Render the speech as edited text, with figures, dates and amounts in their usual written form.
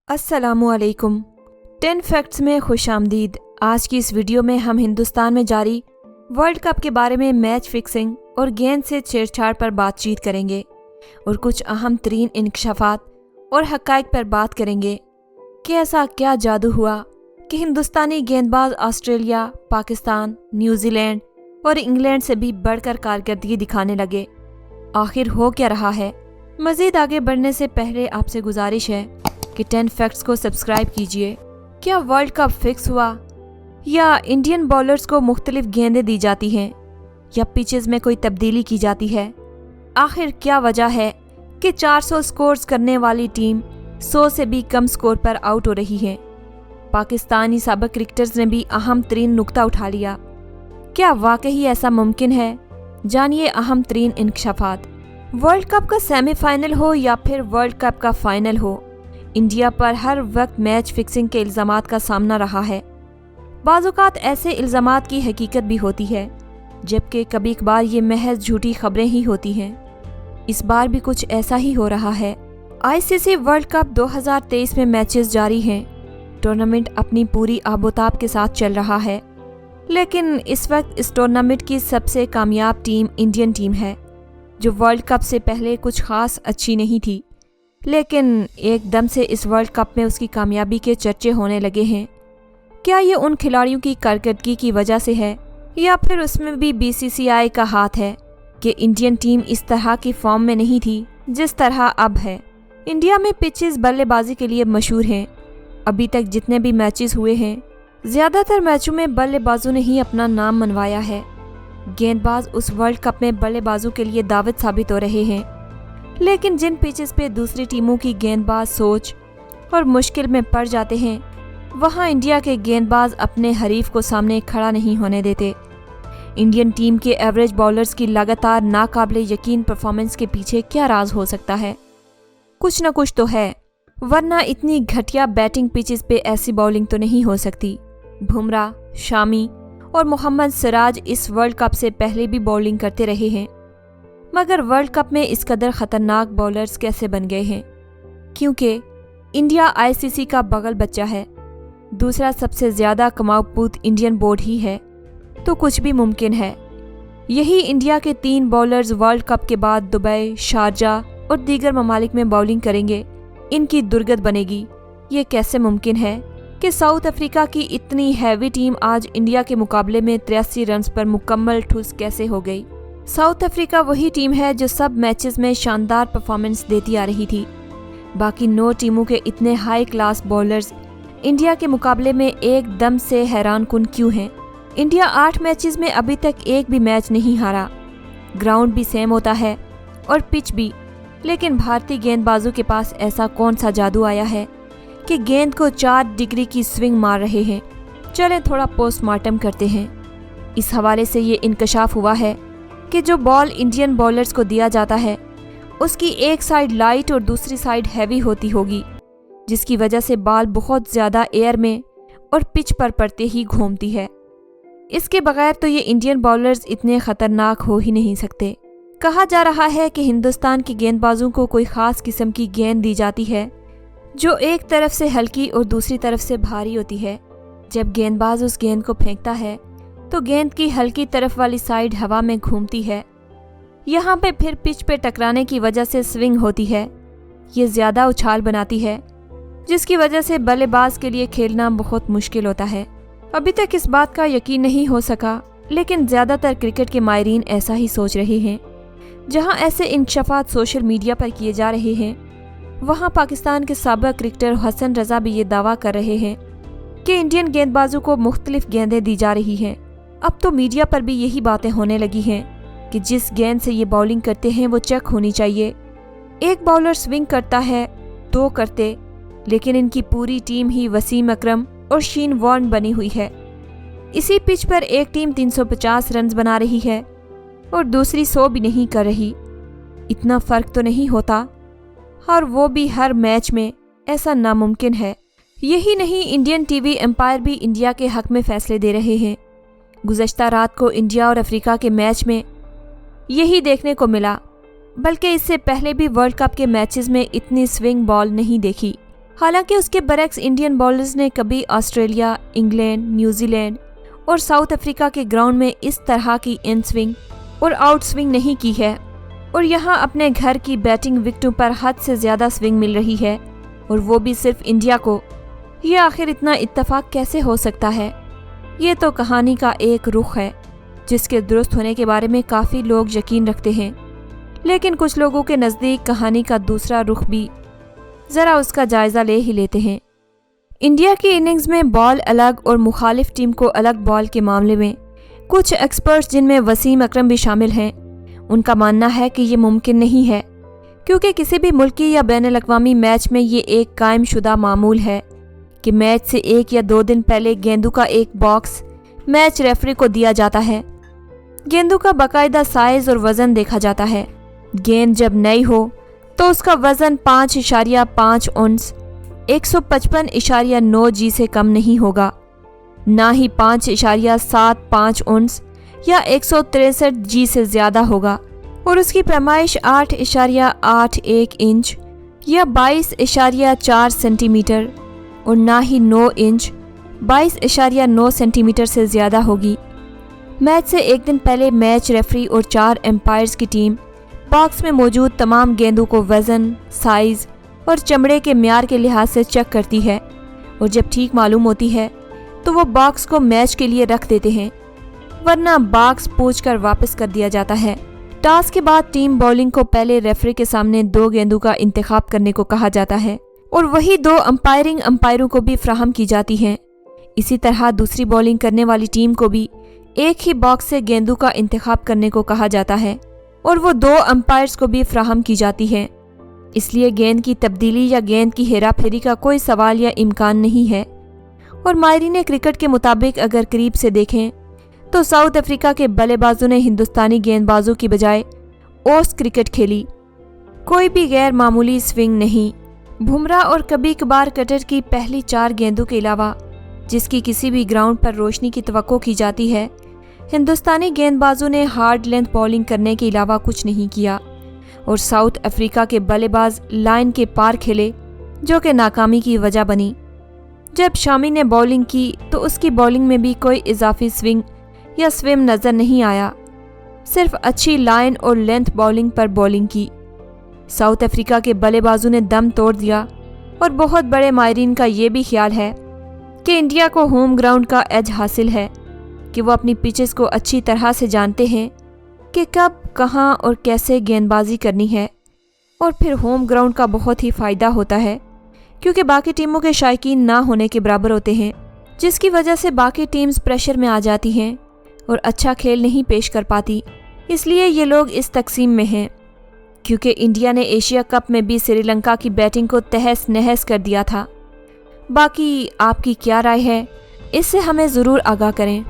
अस्सलामुअलैकुम 10 फैक्ट्स में खुश आमदीद। आज की इस वीडियो में हम हिंदुस्तान में जारी वर्ल्ड कप के बारे में मैच फिक्सिंग और गेंद से छेड़छाड़ पर बातचीत करेंगे और कुछ अहम तरीन इंकशाफात और हक़ाइक़ पर बात करेंगे कि ऐसा क्या जादू हुआ कि हिंदुस्तानी गेंदबाज ऑस्ट्रेलिया, पाकिस्तान, न्यूजीलैंड और इंग्लैंड से भी बढ़कर कारकर्दगी दिखाने लगे। आखिर हो क्या रहा है? मज़ीद आगे बढ़ने से पहले आपसे गुजारिश है कि 10 फैक्ट्स को सब्सक्राइब कीजिए। क्या वर्ल्ड कप फिक्स हुआ या इंडियन बॉलर्स को मुख्तलिफ गेंदें दी जाती हैं या पिचेस में कोई तब्दीली की जाती है? आखिर क्या वजह है कि 400 स्कोर्स करने वाली टीम 100 से भी कम स्कोर पर आउट हो रही है? पाकिस्तानी साबिक क्रिकेटर्स ने भी अहम तरीन नुक्ता उठा लिया। क्या वाकई ऐसा मुमकिन है? जानिए अहम तरीन इंकशाफात। वर्ल्ड कप का सेमीफाइनल हो या फिर वर्ल्ड कप का फाइनल हो, इंडिया पर हर वक्त मैच फिक्सिंग के इल्ज़ामात का सामना रहा है। बाज़-औक़ात ऐसे इल्ज़ामात की हकीकत भी होती है, जबकि कभी कभार ये महज झूठी खबरें ही होती हैं। इस बार भी कुछ ऐसा ही हो रहा है। आईसीसी वर्ल्ड कप 2023 में मैचेस जारी हैं। टूर्नामेंट अपनी पूरी आबोताब के साथ चल रहा है, लेकिन इस वक्त इस टूर्नामेंट की सबसे कामयाब टीम इंडियन टीम है, जो वर्ल्ड कप से पहले कुछ खास अच्छी नहीं थी, लेकिन एकदम से इस वर्ल्ड कप में उसकी कामयाबी के चर्चे होने लगे हैं। क्या ये उन खिलाड़ियों की कारकर्दगी की वजह से है या फिर उसमें भी बीसीसीआई का हाथ है कि इंडियन टीम इस तरह की फॉर्म में नहीं थी जिस तरह अब है? इंडिया में पिचेस बल्लेबाजी के लिए मशहूर हैं। अभी तक जितने भी मैचेस हुए हैं, ज़्यादातर मैचों में बल्लेबाजों ने ही अपना नाम मनवाया है। गेंदबाज उस वर्ल्ड कप में बल्लेबाजों के लिए दावत साबित हो रहे हैं, लेकिन जिन पिचेस पे दूसरी टीमों की गेंदबाज सोच और मुश्किल में पड़ जाते हैं, वहां इंडिया के गेंदबाज अपने हरीफ को सामने खड़ा नहीं होने देते। इंडियन टीम के एवरेज बॉलर्स की लगातार नाकाबिले यकीन परफॉर्मेंस के पीछे क्या राज हो सकता है? कुछ न कुछ तो है, वरना इतनी घटिया बैटिंग पिचेस पे ऐसी बॉलिंग तो नहीं हो सकती। बुमराह, शामी और मोहम्मद सिराज इस वर्ल्ड कप से पहले भी बॉलिंग करते रहे हैं, मगर वर्ल्ड कप में इस कदर खतरनाक बॉलर्स कैसे बन गए हैं? क्योंकि इंडिया आईसीसी का बगल बच्चा है, दूसरा सबसे ज़्यादा कमाऊपूत इंडियन बोर्ड ही है, तो कुछ भी मुमकिन है। यही इंडिया के 3 बॉलर्स वर्ल्ड कप के बाद दुबई, शारजा और दीगर ममालिक में बॉलिंग करेंगे, इनकी दुर्गत बनेगी। ये कैसे मुमकिन है कि साउथ अफ्रीका की इतनी हैवी टीम आज इंडिया के मुकाबले में 83 रन पर मुकम्मल ठुस कैसे हो गई? साउथ अफ्रीका वही टीम है जो सब मैचेस में शानदार परफॉर्मेंस देती आ रही थी। बाकी 9 टीमों के इतने हाई क्लास बॉलर्स इंडिया के मुकाबले में एकदम से हैरानकुन क्यों हैं? इंडिया 8 मैचेस में अभी तक एक भी मैच नहीं हारा। ग्राउंड भी सेम होता है और पिच भी, लेकिन भारतीय गेंदबाजों के पास ऐसा कौन सा जादू आया है कि गेंद को 4 डिग्री की स्विंग मार रहे हैं? चलें थोड़ा पोस्टमार्टम करते हैं। इस हवाले से ये इंकशाफ हुआ है कि जो बॉल इंडियन बॉलर्स को दिया जाता है, उसकी एक साइड लाइट और दूसरी साइड हैवी होती होगी, जिसकी वजह से बॉल बहुत ज़्यादा एयर में और पिच पर पड़ते ही घूमती है। इसके बगैर तो ये इंडियन बॉलर्स इतने ख़तरनाक हो ही नहीं सकते। कहा जा रहा है कि हिंदुस्तान के गेंदबाजों को कोई ख़ास किस्म की गेंद दी जाती है, जो एक तरफ से हल्की और दूसरी तरफ से भारी होती है। जब गेंदबाज उस गेंद को फेंकता है तो गेंद की हल्की तरफ वाली साइड हवा में घूमती है। यहाँ पे फिर पिच पे टकराने की वजह से स्विंग होती है। ये ज़्यादा उछाल बनाती है, जिसकी वजह से बल्लेबाज के लिए खेलना बहुत मुश्किल होता है। अभी तक इस बात का यकीन नहीं हो सका, लेकिन ज़्यादातर क्रिकेट के माहिरीन ऐसा ही सोच रहे हैं। जहाँ ऐसे इंकशाफात सोशल मीडिया पर किए जा रहे हैं, वहाँ पाकिस्तान के साबिक क्रिकेटर हसन रज़ा भी ये दावा कर रहे हैं कि इंडियन गेंदबाजों को मुख्तलिफ गेंदें दी जा रही हैं। अब तो मीडिया पर भी यही बातें होने लगी हैं कि जिस गेंद से ये बॉलिंग करते हैं वो चेक होनी चाहिए। एक बॉलर स्विंग करता है, 2 करते, लेकिन इनकी पूरी टीम ही वसीम अकरम और शीन वॉर्न बनी हुई है। इसी पिच पर एक टीम 350 रन बना रही है और दूसरी 100 भी नहीं कर रही। इतना फ़र्क तो नहीं होता, और वो भी हर मैच में? ऐसा नामुमकिन है। यही नहीं, इंडियन टीवी एम्पायर भी इंडिया के हक़ में फ़ैसले दे रहे हैं। गुज़श्ता रात को इंडिया और अफ्रीका के मैच में यही देखने को मिला, बल्कि इससे पहले भी वर्ल्ड कप के मैचेस में इतनी स्विंग बॉल नहीं देखी। हालांकि उसके बरक्स इंडियन बॉलर्स ने कभी ऑस्ट्रेलिया, इंग्लैंड, न्यूजीलैंड और साउथ अफ्रीका के ग्राउंड में इस तरह की इन स्विंग और आउट स्विंग नहीं की है, और यहाँ अपने घर की बैटिंग विकेटों पर हद से ज़्यादा स्विंग मिल रही है, और वो भी सिर्फ इंडिया को। ये आखिर इतना इत्तेफाक कैसे हो सकता है? ये तो कहानी का एक रुख है जिसके दुरुस्त होने के बारे में काफ़ी लोग यकीन रखते हैं, लेकिन कुछ लोगों के नज़दीक कहानी का दूसरा रुख भी। ज़रा उसका जायज़ा ले ही लेते हैं। इंडिया की इनिंग्स में बॉल अलग और मुखालिफ टीम को अलग बॉल के मामले में कुछ एक्सपर्ट्स, जिनमें वसीम अकरम भी शामिल हैं, उनका मानना है कि ये मुमकिन नहीं है, क्योंकि किसी भी मुल्की या बैनुल अक़वामी मैच में ये एक कायम शुदा मामूल है कि मैच से 1 या 2 दिन पहले गेंदों का एक बॉक्स मैच रेफरी को दिया जाता है। गेंदों का बाकायदा साइज और वज़न देखा जाता है। गेंद जब नई हो तो उसका वज़न 5.5 औंस 155.9 जी से कम नहीं होगा, ना ही 5.75 औंस या 163 जी से ज़्यादा होगा, और उसकी पैमाइश 8.81 इंच या 22.4 सेंटीमीटर और ना ही 9 इंच 22.9 सेंटीमीटर से ज़्यादा होगी। मैच से 1 दिन पहले मैच रेफरी और 4 एम्पायर्स की टीम बॉक्स में मौजूद तमाम गेंदों को वज़न, साइज़ और चमड़े के म्यार के लिहाज से चेक करती है, और जब ठीक मालूम होती है तो वो बॉक्स को मैच के लिए रख देते हैं, वरना बॉक्स पूछकर वापस कर दिया जाता है। टॉस के बाद टीम बॉलिंग को पहले रेफरी के सामने 2 गेंदों का इंतखाब करने को कहा जाता है, और वही 2 अंपायरों को भी फ्राहम की जाती हैं। इसी तरह दूसरी बॉलिंग करने वाली टीम को भी एक ही बॉक्स से गेंदों का इंतखाब करने को कहा जाता है, और वो 2 अंपायर्स को भी फ्राहम की जाती हैं। इसलिए गेंद की तब्दीली या गेंद की हेरा फेरी का कोई सवाल या इम्कान नहीं है। और माहिरीन क्रिकेट के मुताबिक अगर करीब से देखें तो साउथ अफ्रीका के बल्लेबाजों ने हिंदुस्तानी गेंदबाजों की बजाय ओस क्रिकेट खेली। कोई भी गैर मामूली स्विंग नहीं। बुमराह और कभी कभार कटर की पहली 4 गेंदों के अलावा, जिसकी किसी भी ग्राउंड पर रोशनी की तवक्को की जाती है, हिंदुस्तानी गेंदबाजों ने हार्ड लेंथ बॉलिंग करने के अलावा कुछ नहीं किया, और साउथ अफ्रीका के बल्लेबाज लाइन के पार खेले, जो कि नाकामी की वजह बनी। जब शामी ने बॉलिंग की तो उसकी बॉलिंग में भी कोई इजाफी स्विंग या स्विम नज़र नहीं आया, सिर्फ अच्छी लाइन और लेंथ बॉलिंग पर बॉलिंग की। साउथ अफ्रीका के बल्लेबाजों ने दम तोड़ दिया, और बहुत बड़े माहिरीन का ये भी ख्याल है कि इंडिया को होम ग्राउंड का एज हासिल है कि वो अपनी पिचेस को अच्छी तरह से जानते हैं कि कब, कहां और कैसे गेंदबाजी करनी है, और फिर होम ग्राउंड का बहुत ही फ़ायदा होता है क्योंकि बाकी टीमों के शायकीन ना होने के बराबर होते हैं, जिसकी वजह से बाकी टीम्स प्रेशर में आ जाती हैं और अच्छा खेल नहीं पेश कर पाती। इसलिए ये लोग इस तकसीम में हैं, क्योंकि इंडिया ने एशिया कप में भी श्रीलंका की बैटिंग को तहस नहस कर दिया था। बाकी आपकी क्या राय है, इससे हमें ज़रूर आगाह करें।